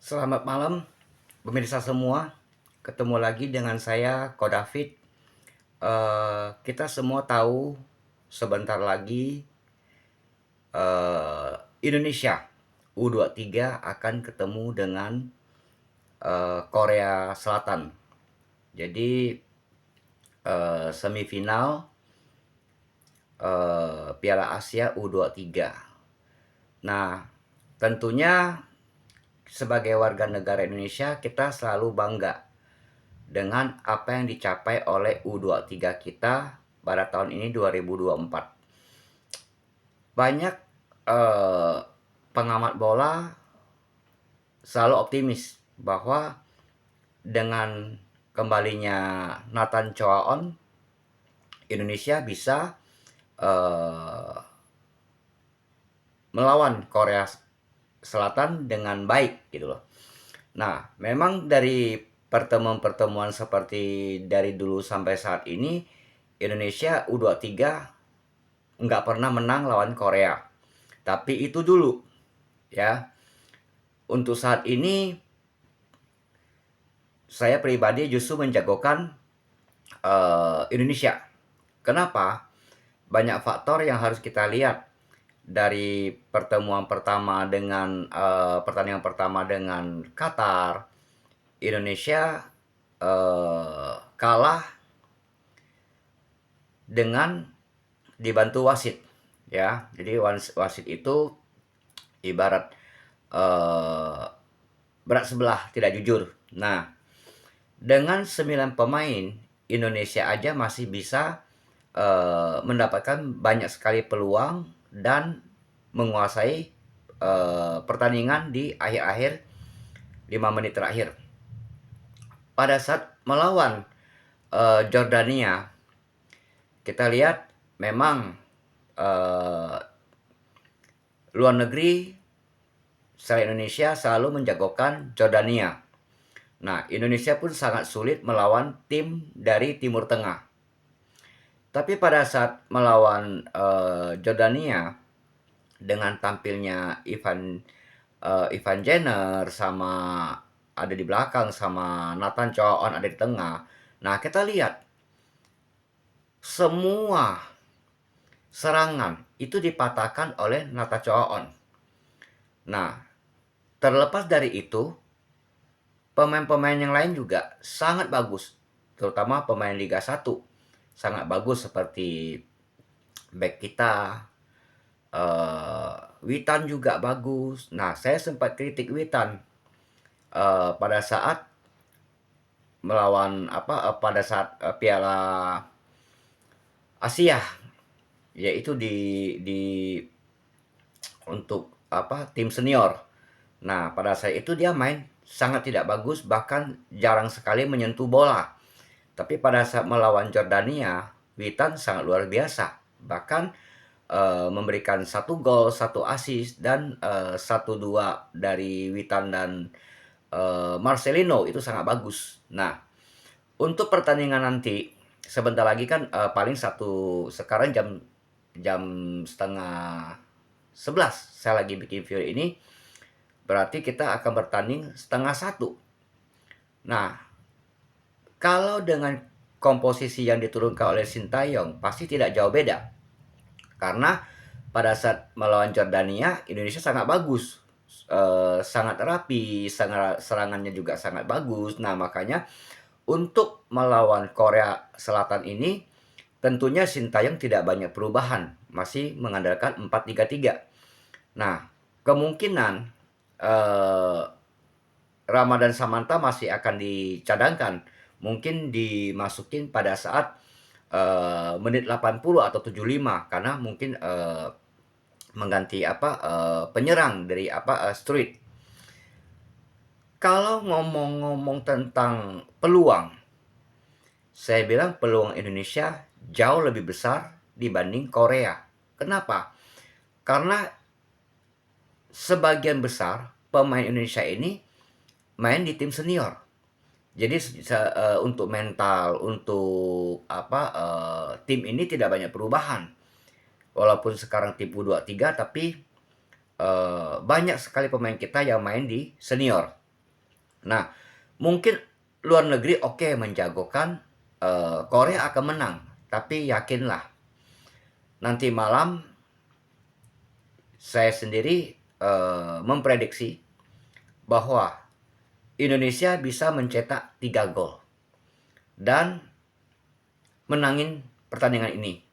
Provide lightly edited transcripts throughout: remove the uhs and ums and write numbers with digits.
Selamat malam pemirsa semua. Ketemu lagi dengan saya Ko David. Kita semua tahu sebentar lagi eh, Indonesia U23 akan ketemu dengan Korea Selatan. Jadi semifinal Piala Asia U23. Nah, tentunya sebagai warga negara Indonesia kita selalu bangga dengan apa yang dicapai oleh U23 kita pada tahun ini 2024. Banyak eh, pengamat bola selalu optimis bahwa dengan kembalinya Nathan Choaon, Indonesia bisa eh, melawan Korea Selatan dengan baik gitu loh. Nah, memang dari pertemuan-pertemuan seperti dari dulu sampai saat ini, Indonesia U23 nggak pernah menang lawan Korea. Tapi itu dulu, ya. Untuk saat ini, saya pribadi justru menjagokan Indonesia. Kenapa? Banyak faktor yang harus kita lihat dari pertandingan pertama dengan Qatar. Indonesia kalah dengan dibantu wasit, ya. Jadi wasit itu ibarat eh, berat sebelah, tidak jujur. Nah, dengan 9 pemain Indonesia aja masih bisa mendapatkan banyak sekali peluang dan menguasai pertandingan di akhir-akhir 5 menit terakhir. Pada saat melawan Jordania, kita lihat memang eh, luar negeri secara Indonesia selalu menjagokan Jordania. Nah, Indonesia pun sangat sulit melawan tim dari Timur Tengah. Tapi pada saat melawan Jordania dengan tampilnya Ivan Jenner sama ada di belakang sama Nathan Choaon ada di tengah. Nah, kita lihat semua serangan itu dipatahkan oleh Nathan Choaon. Nah, terlepas dari itu, pemain-pemain yang lain juga sangat bagus, terutama pemain Liga 1 sangat bagus seperti back kita, Witan juga bagus. Nah, saya sempat kritik Witan pada saat pada saat Piala Asia, yaitu di untuk tim senior. Nah, pada saat itu dia main sangat tidak bagus, bahkan jarang sekali menyentuh bola. Tapi pada saat melawan Jordania, Witan sangat luar biasa. Bahkan memberikan satu gol, satu assist, dan satu dua dari Witan dan Marcelino itu sangat bagus. Nah, untuk pertandingan nanti sebentar lagi kan paling sekarang jam jam setengah 11 saya lagi bikin video ini, berarti kita akan bertanding setengah satu. Nah, kalau dengan komposisi yang diturunkan oleh Sintayong pasti tidak jauh beda. Karena pada saat melawan Jordania, Indonesia sangat bagus. Sangat rapi, serangannya juga sangat bagus. Nah, makanya untuk melawan Korea Selatan ini tentunya Sintayong tidak banyak perubahan, masih mengandalkan 4-3-3. Nah, kemungkinan eh, Ramadan Samanta masih akan dicadangkan. Mungkin dimasukin pada saat menit 80 atau 75 karena mungkin mengganti penyerang dari Street. Kalau ngomong-ngomong tentang peluang, saya bilang peluang Indonesia jauh lebih besar dibanding Korea. Kenapa? Karena sebagian besar pemain Indonesia ini main di tim senior. Jadi untuk mental, untuk tim ini tidak banyak perubahan. Walaupun sekarang tim U23 tapi banyak sekali pemain kita yang main di senior. Nah, mungkin luar negeri oke menjagokan Korea akan menang, tapi yakinlah nanti malam saya sendiri memprediksi bahwa Indonesia bisa mencetak 3 gol dan menangin pertandingan ini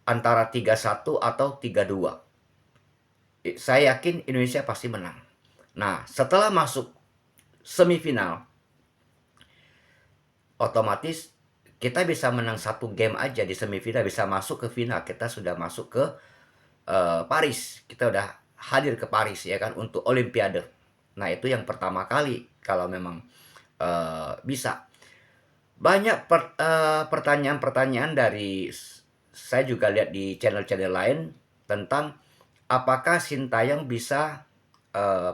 antara 3-1 atau 3-2. Saya yakin Indonesia pasti menang. Nah, setelah masuk semifinal, otomatis kita bisa menang 1 game aja di semifinal, bisa masuk ke final. Kita sudah masuk ke Paris. Kita udah hadir ke Paris ya kan untuk Olimpiade. Nah, itu yang pertama kali kalau memang bisa. Banyak pertanyaan-pertanyaan dari saya juga lihat di channel-channel lain tentang apakah Sintayong bisa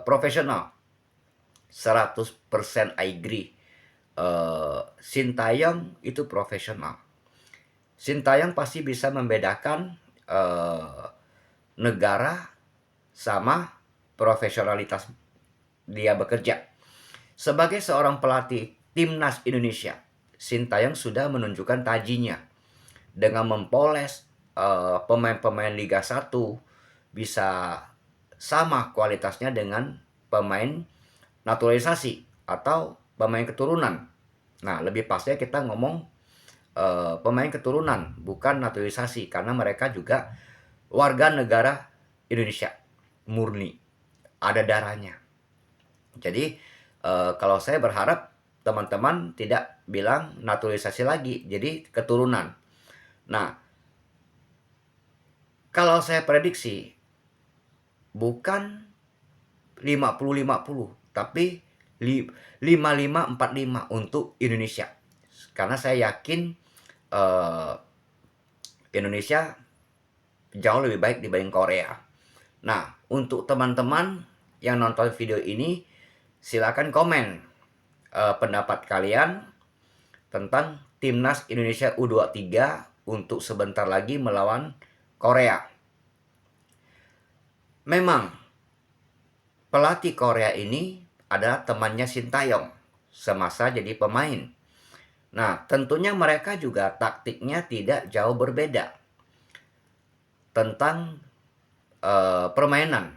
profesional. 100% I agree. Sintayong itu profesional. Sintayong pasti bisa membedakan negara sama profesionalitas dia bekerja. Sebagai seorang pelatih timnas Indonesia, Sintayong sudah menunjukkan tajinya dengan mempoles pemain-pemain Liga 1 bisa sama kualitasnya dengan pemain naturalisasi atau pemain keturunan. Nah, lebih pasnya kita ngomong pemain keturunan, bukan naturalisasi, karena mereka juga warga negara Indonesia murni, ada darahnya. Jadi kalau saya berharap teman-teman tidak bilang naturalisasi lagi, jadi keturunan. Nah, kalau saya prediksi bukan 50-50, tapi 55-45 untuk Indonesia. Karena saya yakin Indonesia jauh lebih baik dibanding Korea. Nah, untuk teman-teman yang nonton video ini, silakan komen pendapat kalian tentang timnas Indonesia U23 untuk sebentar lagi melawan Korea. Memang pelatih Korea ini adalah temannya Sintayong semasa jadi pemain. Nah, tentunya mereka juga taktiknya tidak jauh berbeda tentang permainan.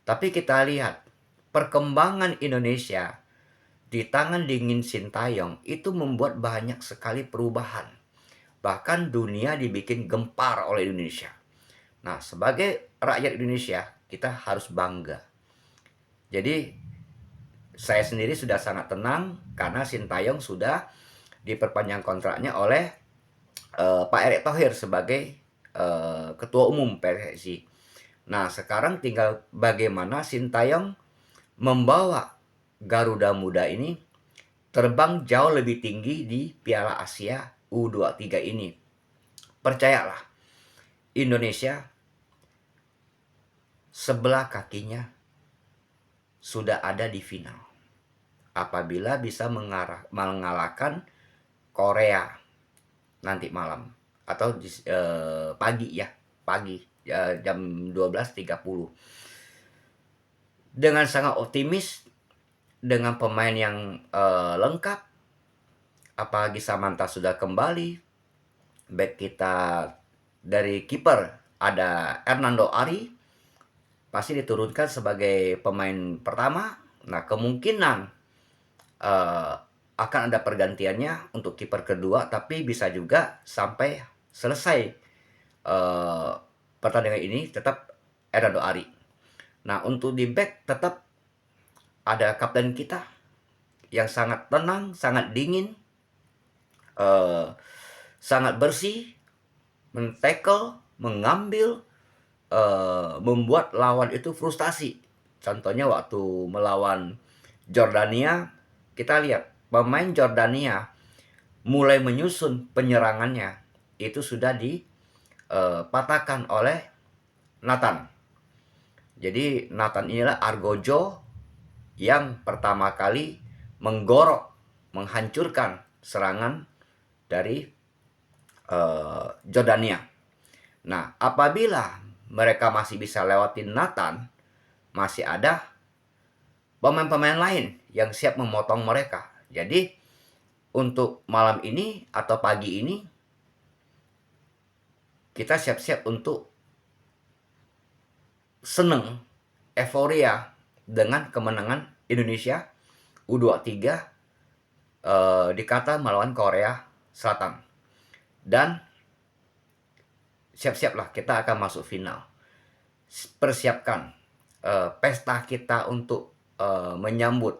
Tapi kita lihat perkembangan Indonesia di tangan dingin Sintayong itu membuat banyak sekali perubahan. Bahkan dunia dibikin gempar oleh Indonesia. Nah, sebagai rakyat Indonesia, kita harus bangga. Jadi, saya sendiri sudah sangat tenang karena Sintayong sudah diperpanjang kontraknya oleh Pak Erick Thohir sebagai Ketua Umum PSSI. Nah, sekarang tinggal bagaimana Sintayong membawa Garuda Muda ini terbang jauh lebih tinggi di Piala Asia U23 ini. Percayalah, Indonesia sebelah kakinya sudah ada di final. Apabila bisa mengalahkan Korea nanti malam atau pagi ya, pagi jam 12.30. Dengan sangat optimis dengan pemain yang lengkap, apalagi Samantha sudah kembali, back kita dari kiper ada Hernando Ari pasti diturunkan sebagai pemain pertama. Nah, kemungkinan akan ada pergantiannya untuk kiper kedua, tapi bisa juga sampai selesai pertandingan ini tetap Hernando Ari. Nah, untuk di back tetap ada kapten kita yang sangat tenang, sangat dingin, sangat bersih, men-tackle, mengambil, membuat lawan itu frustasi. Contohnya waktu melawan Jordania, kita lihat pemain Jordania mulai menyusun penyerangannya itu sudah dipatahkan oleh Nathan. Jadi Nathan inilah Argojo yang pertama kali menggorok, menghancurkan serangan dari Jordania. Nah, apabila mereka masih bisa lewatin Nathan, masih ada pemain-pemain lain yang siap memotong mereka. Jadi untuk malam ini atau pagi ini kita siap-siap untuk seneng, euforia dengan kemenangan Indonesia U23 di Qatar melawan Korea Selatan. Dan siap-siaplah kita akan masuk final. Persiapkan pesta kita untuk menyambut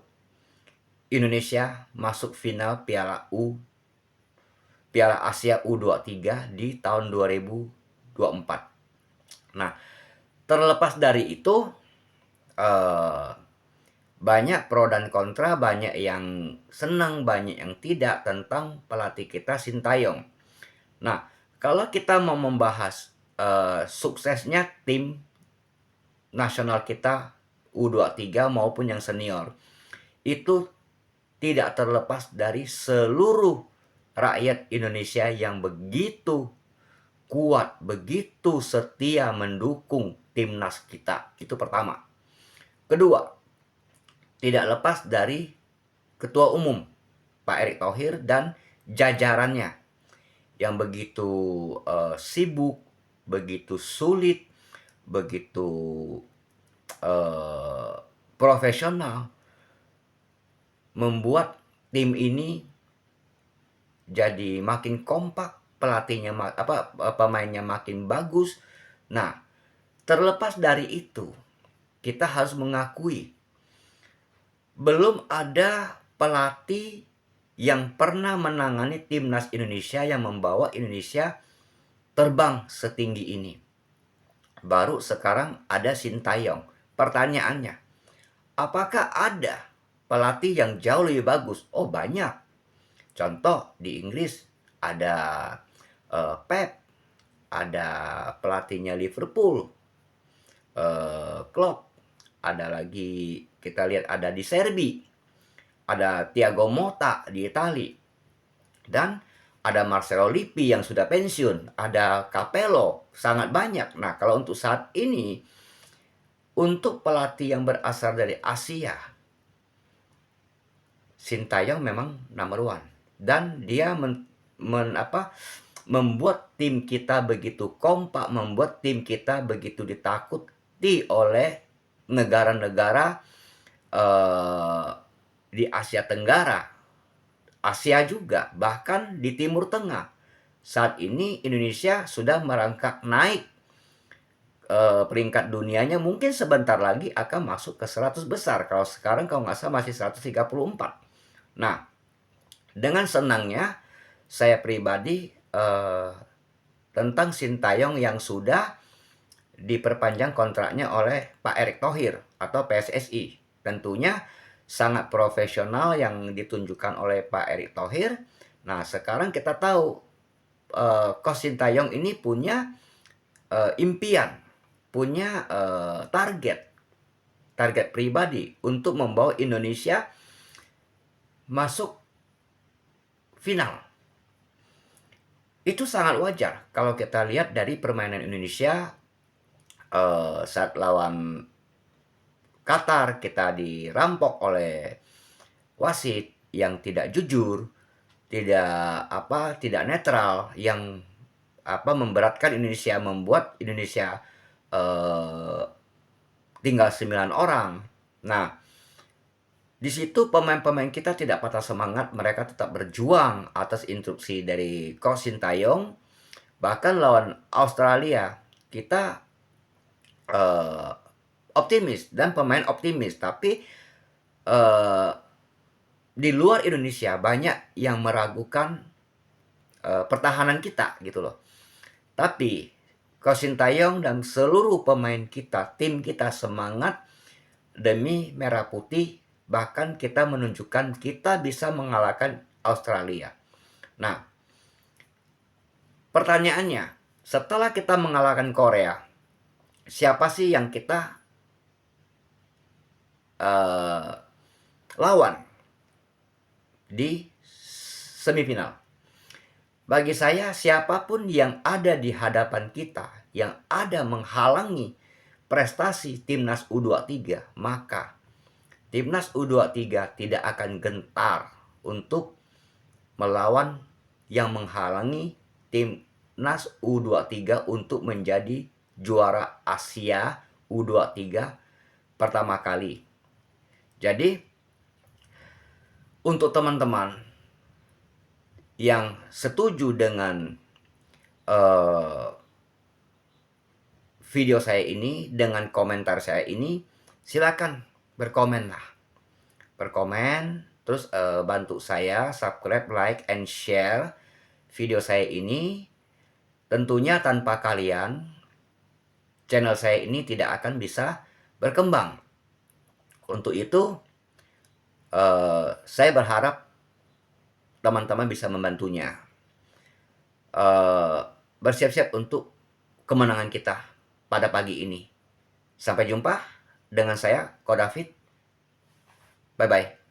Indonesia masuk final Piala Asia U23 di tahun 2024. Nah, terlepas dari itu banyak pro dan kontra, banyak yang senang, banyak yang tidak tentang pelatih kita Sintayong. Nah, kalau kita mau membahas suksesnya tim nasional kita U23 maupun yang senior, itu tidak terlepas dari seluruh rakyat Indonesia yang begitu kuat, begitu setia mendukung timnas kita. Itu pertama. Kedua, tidak lepas dari Ketua Umum Pak Erick Thohir dan jajarannya yang begitu sibuk, begitu sulit, begitu profesional membuat tim ini jadi makin kompak, pelatihnya pemainnya makin bagus. Nah, terlepas dari itu, kita harus mengakui belum ada pelatih yang pernah menangani timnas Indonesia yang membawa Indonesia terbang setinggi ini. Baru sekarang ada Sintayong. Pertanyaannya, apakah ada pelatih yang jauh lebih bagus? Oh, banyak. Contoh di Inggris ada Pep, ada pelatihnya Liverpool, Klopp, ada lagi kita lihat ada di Serbia, ada Thiago Motta di Italia, dan ada Marcelo Lippi yang sudah pensiun, ada Capello, sangat banyak. Nah, kalau untuk saat ini, untuk pelatih yang berasal dari Asia, Sintayong memang number one. Dan dia membuat tim kita begitu kompak, membuat tim kita begitu ditakuti oleh negara-negara di Asia Tenggara, Asia juga, bahkan di Timur Tengah. Saat ini Indonesia sudah merangkak naik peringkat dunianya, mungkin sebentar lagi akan masuk ke 100 besar. Kalau sekarang kalau nggak salah masih 134. Nah, dengan senangnya saya pribadi tentang Sintayong yang sudah diperpanjang kontraknya oleh Pak Erick Thohir atau PSSI. Tentunya sangat profesional yang ditunjukkan oleh Pak Erick Thohir. Nah, sekarang kita tahu Coach Sintayong ini punya impian, punya target pribadi untuk membawa Indonesia masuk final. Itu sangat wajar kalau kita lihat dari permainan Indonesia saat lawan Qatar, kita dirampok oleh wasit yang tidak jujur, tidak netral, yang memberatkan Indonesia, membuat Indonesia tinggal 9 orang. Nah, di situ pemain-pemain kita tidak patah semangat, mereka tetap berjuang atas instruksi dari Coach Sintayong. Bahkan lawan Australia kita optimis dan pemain optimis, tapi di luar Indonesia banyak yang meragukan pertahanan kita gitu loh. Tapi Coach Sintayong dan seluruh pemain kita, tim kita semangat demi merah putih, bahkan kita menunjukkan kita bisa mengalahkan Australia. Nah, pertanyaannya, setelah kita mengalahkan Korea, siapa sih yang kita lawan di semifinal? Bagi saya, siapapun yang ada di hadapan kita, yang ada menghalangi prestasi timnas U23, maka Timnas U23 tidak akan gentar untuk melawan yang menghalangi Timnas U23 untuk menjadi juara Asia U23 pertama kali. Jadi, untuk teman-teman yang setuju dengan video saya ini, dengan komentar saya ini, silakan berkomen lah. Berkomen, terus bantu saya subscribe, like, and share video saya ini. Tentunya tanpa kalian, channel saya ini tidak akan bisa berkembang. Untuk itu, saya berharap teman-teman bisa membantunya. Bersiap-siap untuk kemenangan kita pada pagi ini. Sampai jumpa dengan saya, Ko David. Bye-bye.